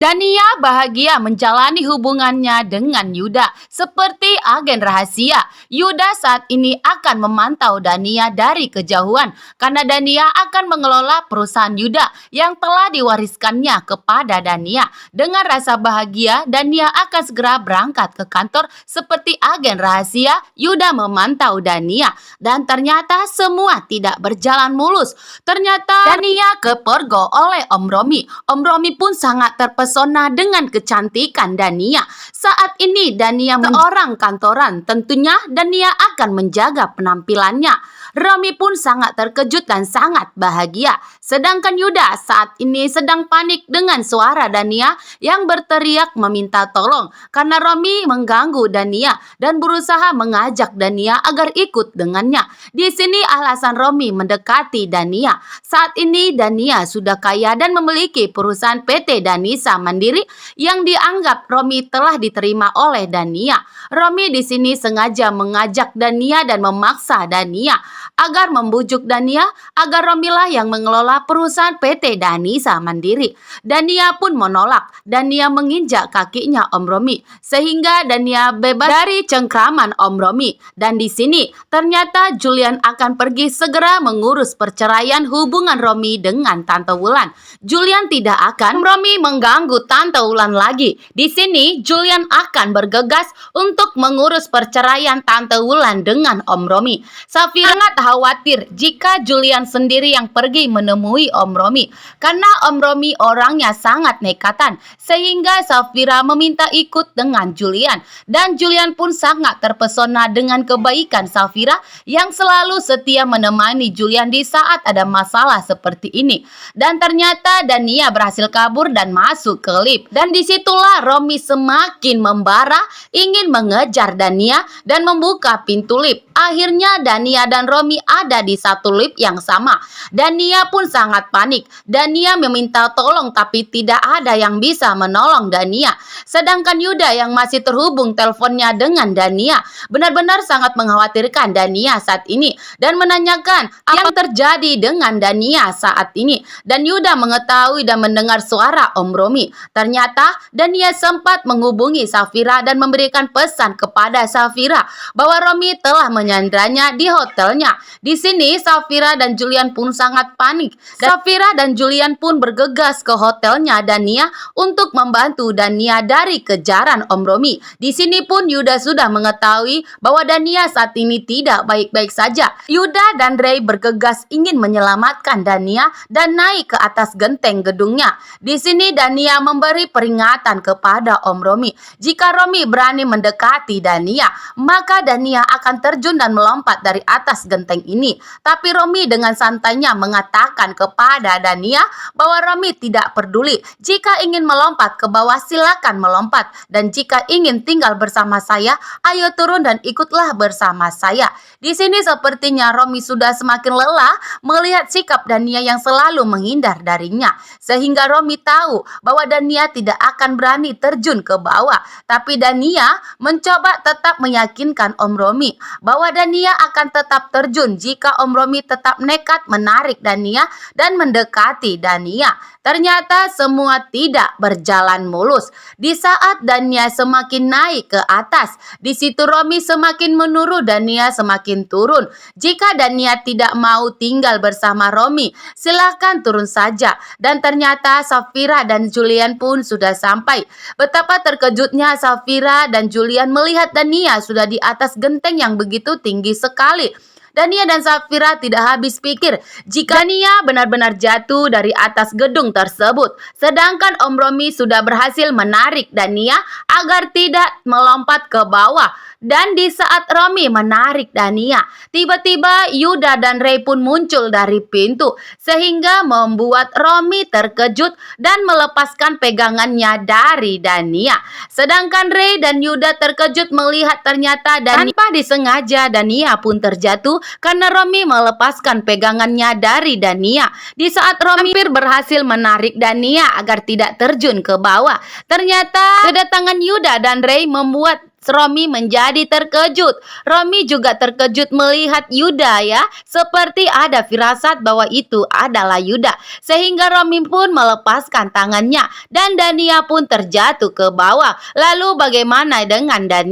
Dania bahagia menjalani hubungannya dengan Yuda seperti agen rahasia. Yuda saat ini akan memantau Dania dari kejauhan karena Dania akan mengelola perusahaan Yuda yang telah diwariskannya kepada Dania. Dengan rasa bahagia, Dania akan segera berangkat ke kantor seperti agen rahasia. Yuda memantau Dania dan ternyata semua tidak berjalan mulus. Ternyata Dania kepergok oleh Om Romi. Om Romi pun sangat terpesona dengan kecantikan Dania. Saat ini Dania seorang kantoran, tentunya Dania akan menjaga penampilannya. Romi pun sangat terkejut dan sangat bahagia. Sedangkan Yuda saat ini sedang panik dengan suara Dania yang berteriak meminta tolong karena Romi mengganggu Dania dan berusaha mengajak Dania agar ikut dengannya. Di sini alasan Romi mendekati Dania. Saat ini Dania sudah kaya dan memiliki perusahaan PT Danisa Mandiri yang dianggap Romi telah diterima oleh Dania. Romi di sini sengaja mengajak Dania dan memaksa Dania agar membujuk Dania agar Romilah yang mengelola perusahaan PT Danisa Mandiri. Dania pun menolak. Dania menginjak kakinya Om Romi sehingga Dania bebas dari cengkraman Om Romi. Dan di sini ternyata Julian akan pergi segera mengurus perceraian hubungan Romi dengan Tante Wulan. Julian tidak akan Romi mengganggu Tante Wulan lagi. Di sini Julian akan bergegas untuk mengurus perceraian Tante Wulan dengan Om Romi. Safira sangat khawatir jika Julian sendiri yang pergi menemui Om Romi karena Om Romi orangnya sangat nekatan sehingga Safira meminta ikut dengan Julian dan Julian pun sangat terpesona dengan kebaikan Safira yang selalu setia menemani Julian di saat ada masalah seperti ini. Dan ternyata Dania berhasil kabur dan masuk ke lift dan disitulah Romi semakin membara ingin mengejar Dania dan membuka pintu lift. Akhirnya Dania dan Romi ada di satu lift yang sama. Dania pun sangat panik. Dania meminta tolong tapi tidak ada yang bisa menolong Dania. Sedangkan Yuda yang masih terhubung teleponnya dengan Dania benar-benar sangat mengkhawatirkan Dania saat ini dan menanyakan apa yang terjadi dengan Dania saat ini. Dan Yuda mengetahui dan mendengar suara Om Romi. Ternyata Dania sempat menghubungi Safira dan memberikan pesan kepada Safira bahwa Romi telah menyandranya di hotelnya. Di sini Safira dan Julian pun sangat panik. Safira dan Julian pun bergegas ke hotelnya Dania untuk membantu Dania dari kejaran Om Romi. Di sini pun Yuda sudah mengetahui bahwa Dania saat ini tidak baik-baik saja. Yuda dan Ray bergegas ingin menyelamatkan Dania dan naik ke atas genteng gedungnya. Di sini Dania memberi peringatan kepada Om Romi. Jika Romi berani mendekati Dania, maka Dania akan terjun dan melompat dari atas genteng ini. Tapi Romi dengan santainya mengatakan kepada Dania bahwa Romi tidak peduli. Jika ingin melompat ke bawah silakan melompat dan jika ingin tinggal bersama saya, ayo turun dan ikutlah bersama saya. Di sini sepertinya Romi sudah semakin lelah melihat sikap Dania yang selalu menghindar darinya. Sehingga Romi tahu bahwa Dania tidak akan berani terjun ke bawah. Tapi Dania mencoba tetap meyakinkan Om Romi bahwa Dania akan tetap terjun jika Om Romi tetap nekat menarik Dania dan mendekati Dania. Ternyata semua tidak berjalan mulus. Di saat Dania semakin naik ke atas, di situ Romi semakin menurun, Dania semakin turun. Jika Dania tidak mau tinggal bersama Romi, silahkan turun saja. Dan ternyata Safira dan Julian pun sudah sampai. Betapa terkejutnya Safira dan Julian melihat Dania sudah di atas genteng yang begitu tinggi sekali. Dania dan Safira tidak habis pikir jika Dania benar-benar jatuh dari atas gedung tersebut. Sedangkan Om Romi sudah berhasil menarik Dania agar tidak melompat ke bawah. Dan di saat Romi menarik Dania, tiba-tiba Yuda dan Ray pun muncul dari pintu sehingga membuat Romi terkejut dan melepaskan pegangannya dari Dania. Sedangkan Ray dan Yuda terkejut melihat ternyata tanpa disengaja Dania pun terjatuh karena Romi melepaskan pegangannya dari Dania. Di saat Romi hampir berhasil menarik Dania agar tidak terjun ke bawah, ternyata kedatangan Yuda dan Ray membuat Romi menjadi terkejut. Romi juga terkejut melihat Yuda ya, seperti ada firasat bahwa itu adalah Yuda. Sehingga Romi pun melepaskan tangannya dan Dania pun terjatuh ke bawah. Lalu bagaimana dengan Dania?